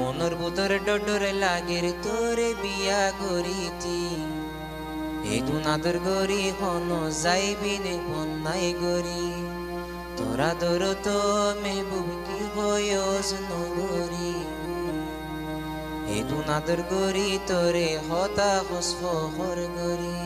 মনের ভিতরে ডডরে লাগের তোরে বিয়া করিতি এই দুনাদের গরি হন যাইবি নে নাই গরি তোরা দর তো মেহবুব কি বয়স নগরি এই দুনাদের গরি তোরে হতা হসফর গরি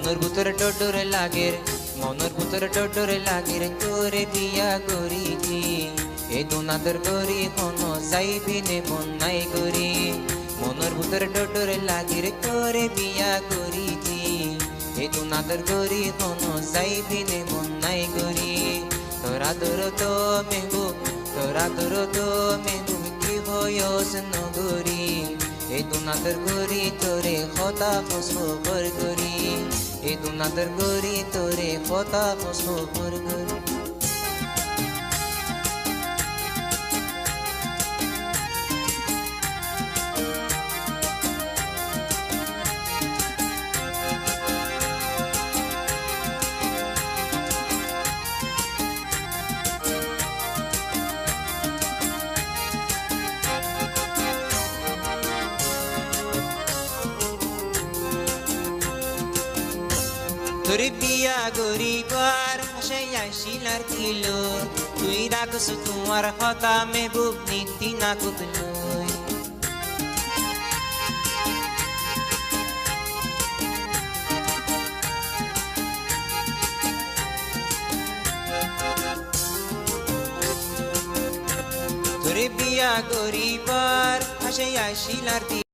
মনের ভিতরে ডডরে লাগের মনের ভিতরে ডডরে লাগের তোরে বিয়া করিতি এই দুনাদের গরি কোনো যাইবি নে নাই গরি মনের ভিতরে ডডরে লাগের তোরে বিয়া করিতি এই দুনাদের গরি কোনো যাইবি নে নাই গরি তোরা দূর তো মেহবুব কি বয়স নগরি এই দুনাদের গরি তোরে হতা ফসফর গরি এই দুনাদের গরি তোরে হতা ফসফর গরি তোরে বিয়া গরিবার হাসাই আইসিলার ছিল তুই রাখস তোমার হতা মেহবুব নীতি না কুতলই তোরে বিয়া গরিবার হাসাই আইসিলার